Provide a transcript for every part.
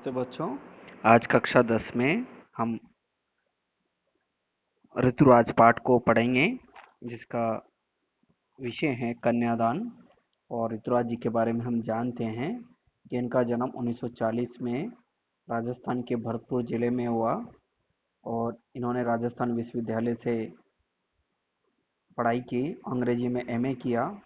नमस्ते बच्चों। आज कक्षा 10 में हम ऋतुराज पाठ को पढ़ेंगे, जिसका विषय है कन्यादान। और ऋतुराज जी के बारे में हम जानते हैं कि इनका जन्म 1940 में राजस्थान के भरतपुर जिले में हुआ और इन्होंने राजस्थान विश्वविद्यालय से पढ़ाई की, अंग्रेजी में एमए किया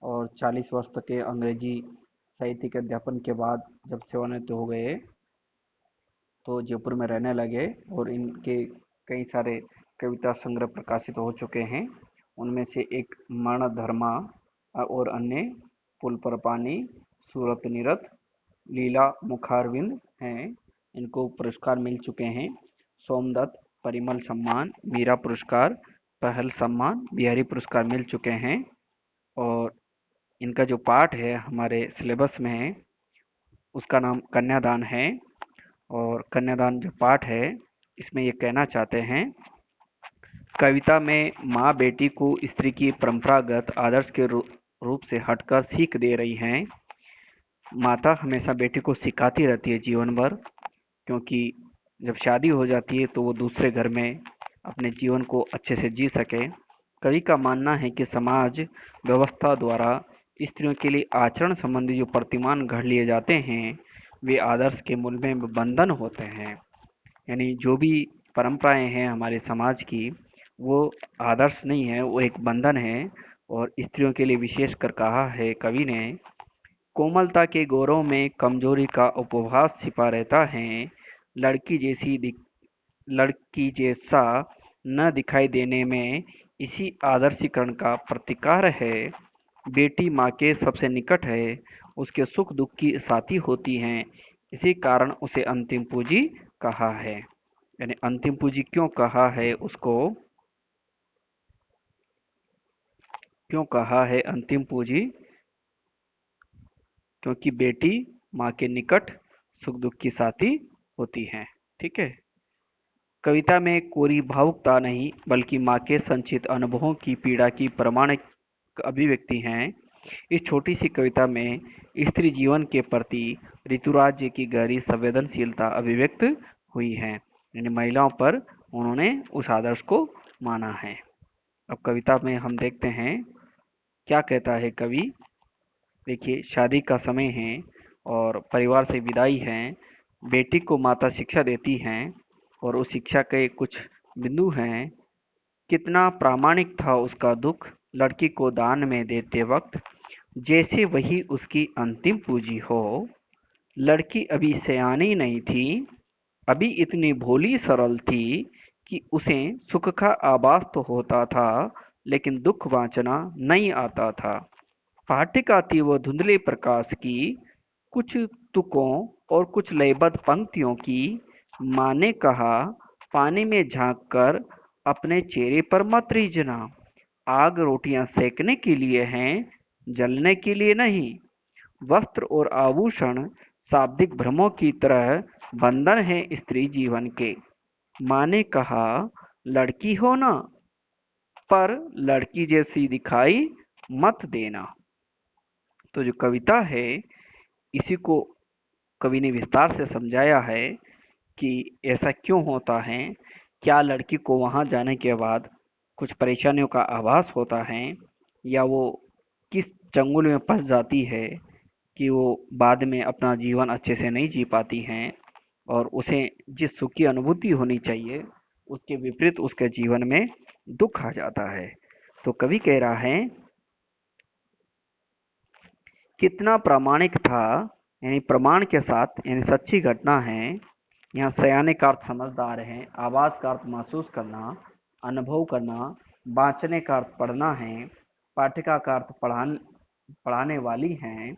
और 40 वर्ष तक के अंग्रेजी साहित्य के अध्यापन के बाद जब सेवानिवृत्त हो गए तो जयपुर में रहने लगे और इनके कई सारे कविता संग्रह प्रकाशित हो चुके हैं। उनमें से एक मरण धर्मा और अन्य पुल पर पानी, सूरत निरत, लीला मुखारविंद हैं। इनको पुरस्कार मिल चुके हैं। सोमदत्त परिमल सम्मान, मीरा पुरस्कार, पहल सम्मान, बिहारी पुरस्कार मिल चुके हैं। और इनका जो पाठ है हमारे सिलेबस में है उसका नाम कन्यादान है। और कन्यादान जो पाठ है इसमें ये कहना चाहते हैं, कविता में माँ बेटी को स्त्री की परंपरागत आदर्श के रूप से हटकर सीख दे रही हैं। माता हमेशा बेटी को सिखाती रहती है जीवन भर, क्योंकि जब शादी हो जाती है तो वो दूसरे घर में अपने जीवन को अच्छे से जी सके। कवि का मानना है कि समाज व्यवस्था द्वारा स्त्रियों के लिए आचरण संबंधी जो प्रतिमान गढ़ लिए जाते हैं वे आदर्श के मूल में बंधन होते हैं। यानी जो भी परंपराएं हैं हमारे समाज की वो आदर्श नहीं है, वो एक बंधन है। और स्त्रियों के लिए विशेष कर कहा है कवि ने, कोमलता के गौरव में कमजोरी का उपहास छिपा रहता है। लड़की जैसा न दिखाई देने में इसी आदर्शीकरण का प्रतिकार है। बेटी माँ के सबसे निकट है, उसके सुख दुख की साथी होती हैं, इसी कारण उसे अंतिम पूंजी कहा है। यानी अंतिम पूंजी क्यों कहा है, उसको क्यों कहा है अंतिम पूंजी? क्योंकि बेटी माँ के निकट सुख दुख की साथी होती है। ठीक है। कविता में कोरी भावुकता नहीं बल्कि माँ के संचित अनुभवों की पीड़ा की प्रमाणिक अभिव्यक्ति हैं। इस छोटी सी कविता में स्त्री जीवन के प्रति ऋतुराज जी की गहरी संवेदनशीलता अभिव्यक्त हुई है। यानी महिलाओं पर उन्होंने उस आदर्श को माना है। अब कविता में हम देखते हैं क्या कहता है कवि। देखिए, शादी का समय है और परिवार से विदाई है। बेटी को माता शिक्षा देती हैं और उस शिक्षा के कुछ बिंदु हैं। कितना प्रामाणिक था उसका दुख लड़की को दान में देते वक्त, जैसे वही उसकी अंतिम पूंजी हो। लड़की अभी सयानी नहीं थी, अभी इतनी भोली सरल थी कि उसे सुख का आभास तो होता था लेकिन दुख वांचना नहीं आता था। पाठिका थी वो धुंधले प्रकाश की, कुछ तुकों और कुछ लयबद्ध पंक्तियों की। माँ ने कहा, पानी में झांक कर अपने चेहरे पर मत रीझना। आग रोटियां सेकने के लिए हैं, जलने के लिए नहीं। वस्त्र और आभूषण शाब्दिक भ्रमों की तरह बंधन है स्त्री जीवन के। माँ ने कहा, लड़की हो ना, पर लड़की जैसी दिखाई मत देना। तो जो कविता है इसी को कवि ने विस्तार से समझाया है कि ऐसा क्यों होता है। क्या लड़की को वहां जाने के बाद कुछ परेशानियों का आभास होता है, या वो किस चंगुल में फंस जाती है कि वो बाद में अपना जीवन अच्छे से नहीं जी पाती हैं और उसे जिस सुख की अनुभूति होनी चाहिए उसके विपरीत उसके जीवन में दुख आ जाता है। तो कवि कह रहा है, कितना प्रामाणिक था, यानी प्रमाण के साथ, यानी सच्ची घटना है। यहाँ सयाने का अर्थ समझदार है, आवाज का अर्थ महसूस करना, अनुभव करना, बाँचने का अर्थ पढ़ना है, पाठिका का अर्थ पढ़ाने वाली हैं,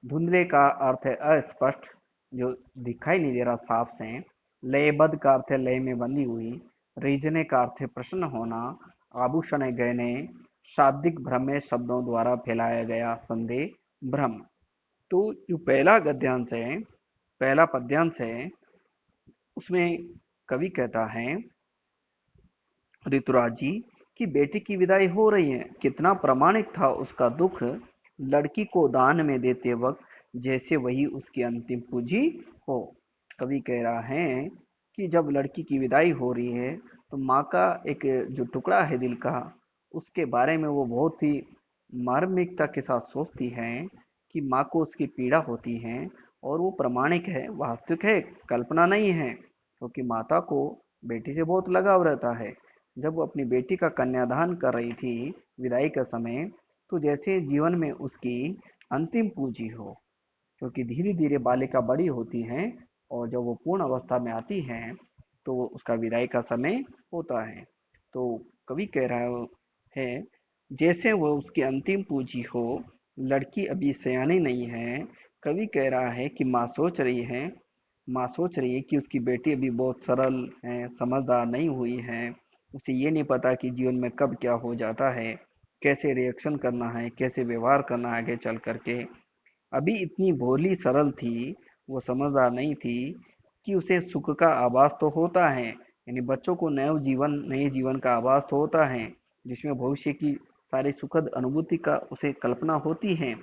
धुंधले का अर्थ है अस्पष्ट, जो दिखाई नहीं दे रहा साफ से, लयबद्ध का अर्थ है लय में बंधी हुई, रीझने का अर्थ है प्रसन्न होना, आभूषण है गहने, शाब्दिक भ्रम में शब्दों द्वारा फैलाया गया संदेह भ्रम। तो जो पहला गद्यांश है, पहला पद्यांश है, उसमें कवि कहता है ऋतुराज जी की बेटी की विदाई हो रही है, कितना प्रामाणिक था उसका दुख लड़की को दान में देते वक्त, जैसे वही उसकी अंतिम पूंजी हो। कवि कह रहा है कि जब लड़की की विदाई हो रही है तो माँ का एक जो टुकड़ा है दिल का, उसके बारे में वो बहुत ही मार्मिकता के साथ सोचती है कि माँ को उसकी पीड़ा होती है। और वो प्रामाणिक है, वास्तविक है, कल्पना नहीं है, क्योंकि माता को बेटी से बहुत लगाव रहता है। जब वो अपनी बेटी का कन्यादान कर रही थी विदाई का समय, तो जैसे जीवन में उसकी अंतिम पूंजी हो, क्योंकि धीरे धीरे बालिका बड़ी होती हैं और जब वो पूर्ण अवस्था में आती हैं तो वो उसका विदाई का समय होता है। तो कवि कह रहा है जैसे वो उसकी अंतिम पूंजी हो, लड़की अभी सयानी नहीं है। कवि कह रहा है कि माँ सोच रही है कि उसकी बेटी अभी बहुत सरल है, समझदार नहीं हुई है। उसे ये नहीं पता कि जीवन में कब क्या हो जाता है, कैसे रिएक्शन करना है, कैसे व्यवहार करना है आगे चल करके। अभी इतनी भोली सरल थी, वो समझदार नहीं थी कि उसे सुख का आभास तो होता है, यानी बच्चों को नए जीवन का आभास तो होता है, जिसमें भविष्य की सारी सुखद अनुभूति का उसे कल्पना होती है,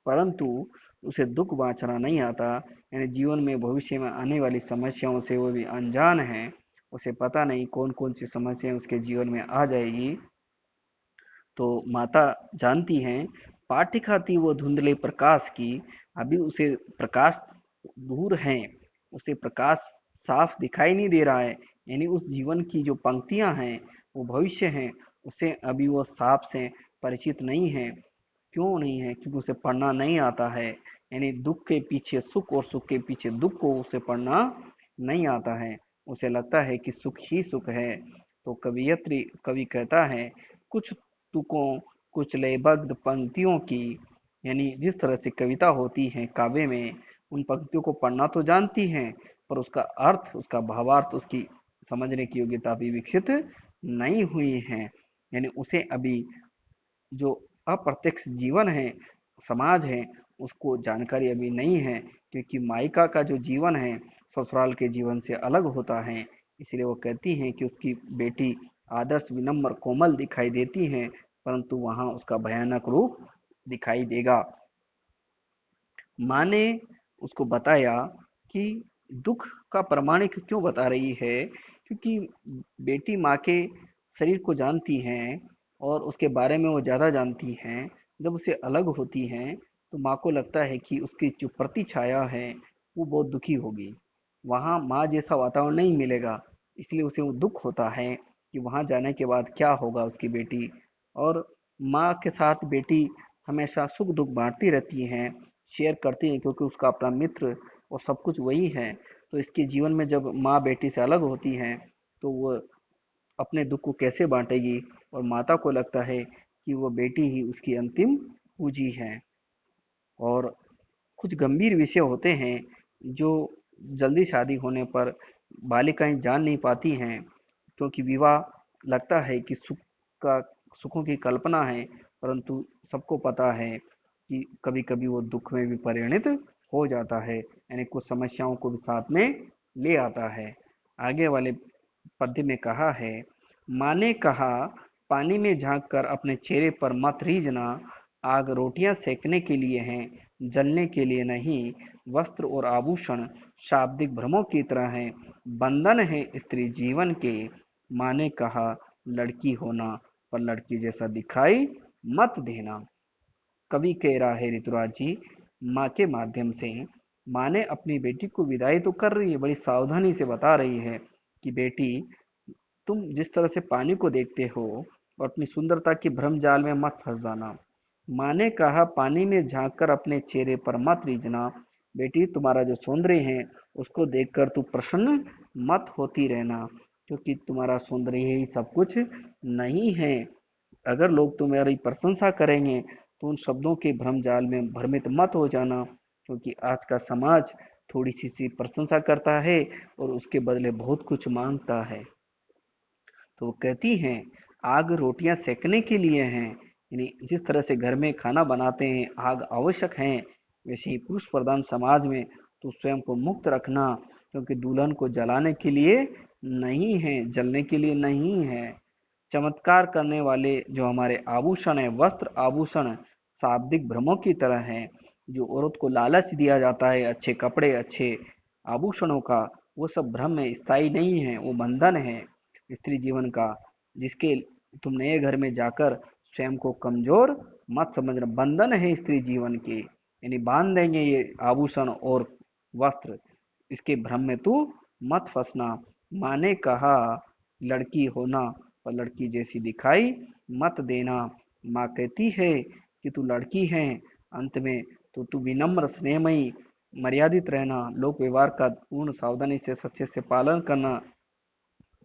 परंतु उसे दुख बांचना नहीं आता। यानी जीवन में भविष्य में आने वाली समस्याओं से वो भी अनजान है। उसे पता नहीं कौन कौन सी समस्याएं उसके जीवन में आ जाएगी। तो माता जानती हैं, पाठिका थी वो धुंधले प्रकाश की, अभी उसे प्रकाश दूर है, उसे प्रकाश साफ दिखाई नहीं दे रहा है। यानी उस जीवन की जो पंक्तियां हैं, वो भविष्य हैं, उसे अभी वो साफ से परिचित नहीं है। क्यों नहीं है? क्योंकि उसे पढ़ना नहीं आता है। यानी दुख के पीछे सुख और सुख के पीछे दुख को उसे पढ़ना नहीं आता है। उसे लगता है कि सुख ही सुख है। तो कवि कहता है, कुछ तुकों कुछ लयबद्ध पंक्तियों की, यानी जिस तरह से कविता होती है काव्य में, उन पंक्तियों को पढ़ना तो जानती है, पर उसका अर्थ, उसका भावार्थ, उसकी समझने की योग्यता अभी विकसित नहीं हुई है। यानी उसे अभी जो अप्रत्यक्ष जीवन है, समाज है, उसको जानकारी अभी नहीं है, क्योंकि मायका का जो जीवन है ससुराल के जीवन से अलग होता है। इसलिए वो कहती हैं कि उसकी बेटी आदर्श, विनम्र, कोमल दिखाई देती है, परंतु वहां उसका भयानक रूप दिखाई देगा। माँ ने उसको बताया कि दुख का प्रमाणिक क्यों बता रही है, क्योंकि बेटी माँ के शरीर को जानती हैं और उसके बारे में वो ज़्यादा जानती हैं। जब उसे अलग होती हैं तो माँ को लगता है कि उसकी जो प्रति छाया है वो बहुत दुखी होगी, वहाँ माँ जैसा वातावरण नहीं मिलेगा। इसलिए उसे वो दुख होता है कि वहाँ जाने के बाद क्या होगा उसकी बेटी। और माँ के साथ बेटी हमेशा सुख दुख बांटती रहती हैं, शेयर करती हैं, क्योंकि उसका अपना मित्र और सब कुछ वही है। तो इसके जीवन में जब माँ बेटी से अलग होती हैं तो वो अपने दुख को कैसे बांटेगी, और माता को लगता है कि वो बेटी ही उसकी अंतिम पूंजी है। और कुछ गंभीर विषय होते हैं जो जल्दी शादी होने पर बालिकाएं जान नहीं पाती हैं, क्योंकि विवाह लगता है कि का सुखों की कल्पना है, परंतु सबको पता है कि कभी कभी वो दुख में भी परिणित हो जाता है, यानी कुछ समस्याओं को भी साथ में ले आता है। आगे वाले पद्य में कहा है, माँ ने कहा, पानी में झांक कर अपने चेहरे पर मत रीझना, आग रोटियां सेकने के लिए हैं, जलने के लिए नहीं। वस्त्र और आभूषण शाब्दिक भ्रमों की तरह हैं, बंधन है स्त्री जीवन के। माँ ने कहा, लड़की होना पर लड़की जैसा दिखाई मत देना। कवि कह रहा है ऋतुराज जी, माँ के माध्यम से। माँ ने अपनी बेटी को विदाई तो कर रही है, बड़ी सावधानी से बता रही है कि बेटी, तुम जिस तरह से पानी को देखते हो और अपनी सुंदरता की भ्रम जाल में मत फंस जाना। माँ ने कहा, पानी में झांक कर अपने चेहरे पर मत रीझना। बेटी, तुम्हारा जो सौंदर्य है उसको देखकर तू प्रसन्न मत होती रहना, क्योंकि तुम्हारा सौंदर्य ही सब कुछ नहीं है। अगर लोग तुम्हारी प्रशंसा करेंगे तो उन शब्दों के भ्रम जाल में भ्रमित मत हो जाना, क्योंकि आज का समाज थोड़ी सी प्रशंसा करता है और उसके बदले बहुत कुछ मांगता है। तो वो कहती हैं, आग रोटियां सेकने के लिए हैं, यानी जिस तरह से घर में खाना बनाते हैं आग आवश्यक है, वैसे ही पुरुष प्रधान समाज में तो स्वयं को मुक्त रखना, क्योंकि दुल्हन को जलाने के लिए नहीं है, जलने के लिए नहीं है। चमत्कार करने वाले जो हमारे आभूषण है, वस्त्र आभूषण शाब्दिक भ्रमों की तरह है, जो औरत को लालच दिया जाता है, अच्छे कपड़े, अच्छे आभूषणों का, वो सब भ्रम है, स्थायी नहीं है, वो बंधन है स्त्री जीवन का, जिसके तुम नए घर में जाकर स्वयं को कमजोर मत समझना। बंधन है स्त्री जीवन के, यानी बांध देंगे ये आभूषण और वस्त्र, इसके भ्रम में तू मत फंसना। माँ ने कहा लड़की होना और लड़की जैसी दिखाई मत देना। माँ कहती है कि तू लड़की है, अंत में तो तू विनम्र स्नेहमयी मर्यादित रहना, लोक व्यवहार का पूर्ण सावधानी से सच्चे से पालन करना,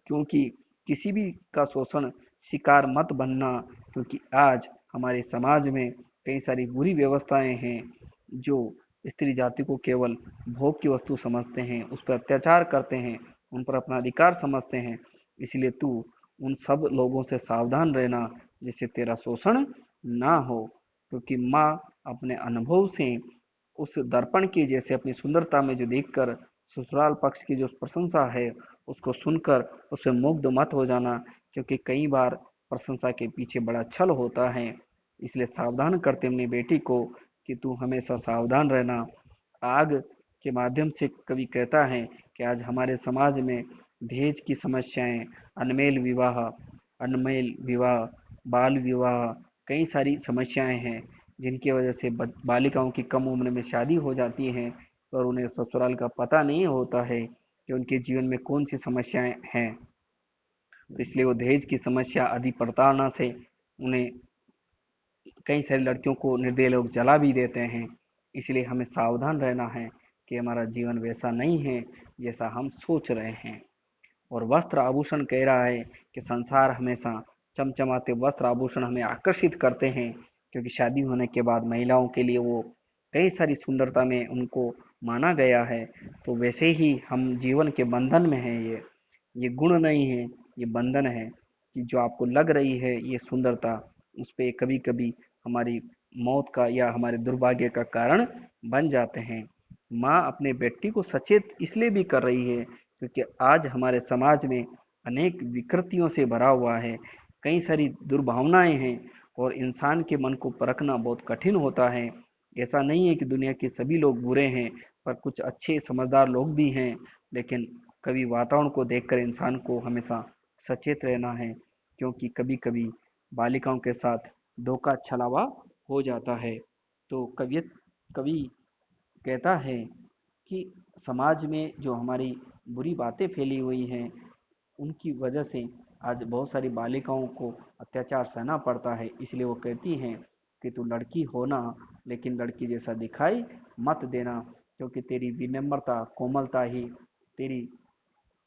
क्योंकि किसी भी का शोषण शिकार मत बनना। क्योंकि आज हमारे समाज में कई सारी बुरी व्यवस्थाएं हैं जो स्त्री जाति को केवल भोग की वस्तु समझते हैं, उस पर अत्याचार करते हैं, उन पर अपना अधिकार समझते हैं। इसलिए तू उन सब लोगों से सावधान रहना जिससे तेरा शोषण ना हो। क्योंकि माँ अपने अनुभव से उस दर्पण की जैसे अपनी सुंदरता में जो देखकर ससुराल पक्ष की जो प्रशंसा है उसको सुनकर उसमें मुग्ध मत हो जाना, क्योंकि कई बार प्रशंसा के पीछे बड़ा छल होता है। इसलिए सावधान करते अपनी बेटी को कि तू हमेशा सावधान रहना। आग के माध्यम से कवि कहता है कि आज हमारे समाज में दहेज की समस्याएं, अनमेल विवाह, बाल विवाह, कई सारी समस्याएं हैं जिनकी वजह से बालिकाओं की कम उम्र में शादी हो जाती है और उन्हें ससुराल का पता नहीं होता है कि उनके जीवन में कौन सी समस्याएं हैं। तो इसलिए वो दहेज की समस्या आदि प्रताड़ना से उन्हें कई सारी लड़कियों को निर्दयी लोग जला भी देते हैं। इसलिए हमें सावधान रहना है कि हमारा जीवन वैसा नहीं है जैसा हम सोच रहे हैं। और वस्त्र आभूषण कह रहा है कि संसार हमेशा चमचमाते वस्त्र आभूषण हमें आकर्षित करते हैं, क्योंकि शादी होने के बाद महिलाओं के लिए वो कई सारी सुंदरता में उनको माना गया है। तो वैसे ही हम जीवन के बंधन में हैं। ये गुण नहीं है, ये बंधन है कि जो आपको लग रही है ये सुंदरता, उस पे कभी कभी हमारी मौत का या हमारे दुर्भाग्य का कारण बन जाते हैं। माँ अपने बेटी को सचेत इसलिए भी कर रही है क्योंकि आज हमारे समाज में अनेक विकृतियों से भरा हुआ है, कई सारी दुर्भावनाएं हैं और इंसान के मन को परखना बहुत कठिन होता है। ऐसा नहीं है कि दुनिया के सभी लोग बुरे हैं, पर कुछ अच्छे समझदार लोग भी हैं। लेकिन कभी वातावरण को देखकर इंसान को हमेशा सचेत रहना है, क्योंकि कभी कभी बालिकाओं के साथ धोखा छलावा हो जाता है। तो कवि कहता है कि समाज में जो हमारी बुरी बातें फैली हुई हैं उनकी वजह से आज बहुत सारी बालिकाओं को अत्याचार सहना पड़ता है। इसलिए वो कहती हैं कि तू लड़की होना, लेकिन लड़की जैसा दिखाई मत देना, क्योंकि तेरी विनम्रता कोमलता ही तेरी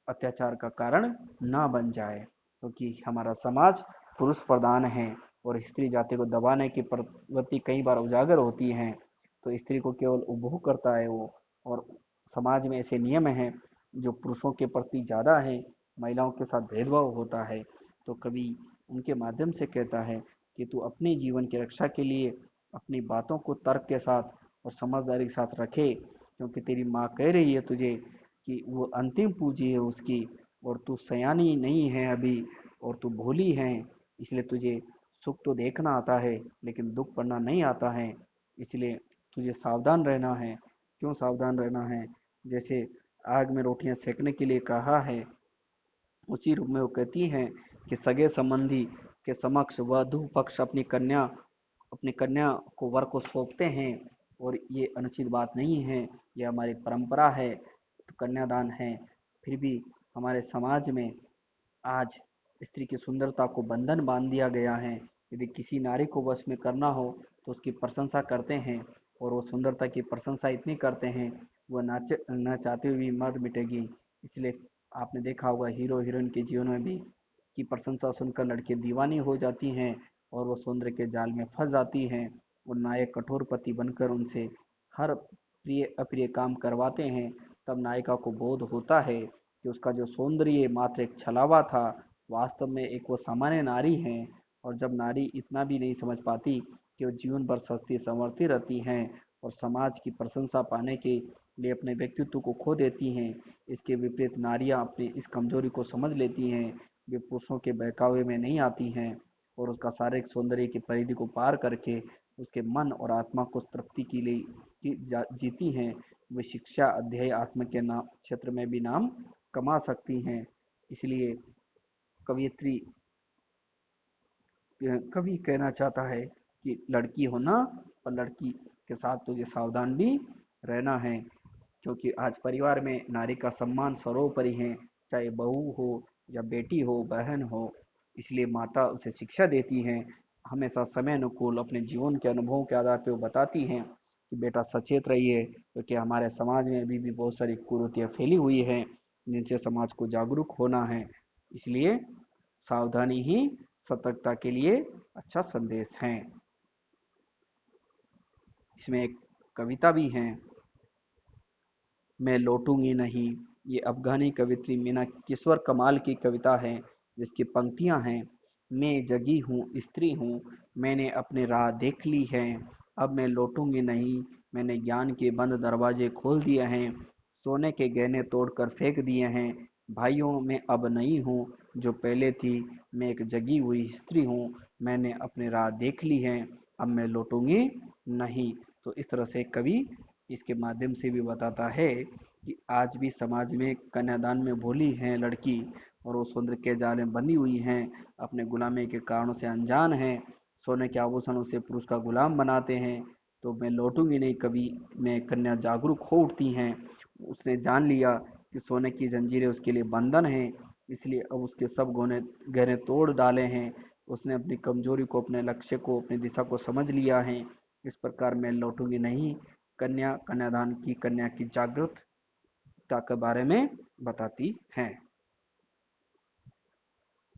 अत्याचार का कारण ना बन जाए। क्योंकि हमारा समाज पुरुष प्रधान है और स्त्री जाति को दबाने की प्रवृत्ति कई बार उजागर होती है, तो स्त्री को केवल उपभोग करता है वो। और समाज में ऐसे नियम हैं जो पुरुषों के प्रति ज़्यादा है, महिलाओं के साथ भेदभाव होता है। तो कभी उनके माध्यम से कहता है कि तू अपने जीवन की रक्षा के लिए अपनी बातों को तर्क के साथ और समझदारी के साथ रखे, क्योंकि तेरी माँ कह रही है तुझे कि वो अंतिम पूंजी है उसकी, और तू सयानी नहीं है अभी, और तू भोली है। इसलिए तुझे सुख तो देखना आता है लेकिन दुख पड़ना नहीं आता है। इसलिए तुझे सावधान रहना है। क्यों सावधान रहना है? जैसे आग में रोटियां सेकने के लिए कहा है, उसी रूप में वो कहती हैं कि सगे संबंधी के समक्ष वधू पक्ष अपनी कन्या को वर को सौंपते हैं, और ये अनुचित बात नहीं है, ये हमारी परंपरा है, तो कन्यादान है। फिर भी हमारे समाज में आज स्त्री की सुंदरता को बंधन बांध दिया गया है। यदि किसी नारी को वश में करना हो तो उसकी प्रशंसा करते हैं, और वो सुंदरता की प्रशंसा इतनी करते हैं वह न चाहते हुए भी मर मिटेगी। इसलिए आपने देखा होगा हीरो हीरोइन के जीवन में भी की प्रशंसा सुनकर लड़कियां दीवानी हो जाती हैं और वो सौंदर्य के जाल में फंस जाती हैं, और नायक कठोर पति बनकर उनसे हर प्रिय अप्रिय काम करवाते हैं। तब नायिका को बोध होता है कि उसका जो सौंदर्य मात्र एक छलावा था, वास्तव में एक वो सामान्य नारी है। और जब नारी इतना भी नहीं समझ पाती कि वो जीवन भर सस्ती संवरती रहती हैं और समाज की प्रशंसा पाने के लिए अपने व्यक्तित्व को खो देती हैं, इसके विपरीत नारियां अपनी इस कमजोरी को समझ लेती हैं, वे पुरुषों के बहकावे में नहीं आती हैं और उसका शारीरिक सौंदर्य की परिधि को पार करके उसके मन और आत्मा को तृप्ति के लिए जीती हैं। वे शिक्षा अध्यय आत्म के नाम क्षेत्र में भी नाम कमा सकती हैं। इसलिए कवियत्री कवि कहना चाहता है कि लड़की होना और लड़की के साथ तुझे सावधान भी रहना है, क्योंकि आज परिवार में नारी का सम्मान सर्वोपरि है, चाहे बहू हो या बेटी हो, बहन हो। इसलिए माता उसे शिक्षा देती हैं, हमेशा समय अनुकूल अपने जीवन के अनुभवों के आधार पर वो बताती हैं कि बेटा सचेत रहिए, क्योंकि हमारे समाज में अभी भी बहुत सारी कुरीतियाँ फैली हुई हैं जिनसे समाज को जागरूक होना है। इसलिए सावधानी ही सतर्कता के लिए अच्छा संदेश है। इसमें एक कविता भी है, मैं लौटूंगी नहीं। ये अफगानी कवित्री मीना किस्वर कमाल की कविता है, जिसकी पंक्तियां हैं, मैं जगी हूँ स्त्री हूँ, मैंने अपनी राह देख ली है, अब मैं लौटूंगी नहीं, मैंने ज्ञान के बंद दरवाजे खोल दिए हैं, सोने के गहने तोड़कर फेंक दिए हैं, भाइयों में अब नहीं हूँ जो पहले थी, मैं एक जगी हुई स्त्री हूँ, मैंने अपनी राह देख ली है, अब मैं लौटूंगी नहीं। तो इस तरह से कवि इसके माध्यम से भी बताता है कि आज भी समाज में कन्यादान में भोली हैं लड़की, और वो सौंदर्य के जाल में बंधी हुई हैं, अपने गुलामी के कारणों से अनजान हैं, सोने के आभूषणों से पुरुष का गुलाम बनाते हैं। तो मैं लौटूंगी नहीं कभी में कन्या जागरूक हो उठती हैं, उसने जान लिया कि सोने की जंजीरें उसके लिए बंधन है, इसलिए अब उसके सब गहने गहने तोड़ डाले हैं, उसने अपनी कमजोरी को, अपने लक्ष्य को, अपनी दिशा को समझ लिया है। इस प्रकार मैं लौटूंगी नहीं कन्यादान की कन्या की जागरूकता के बारे में बताती है।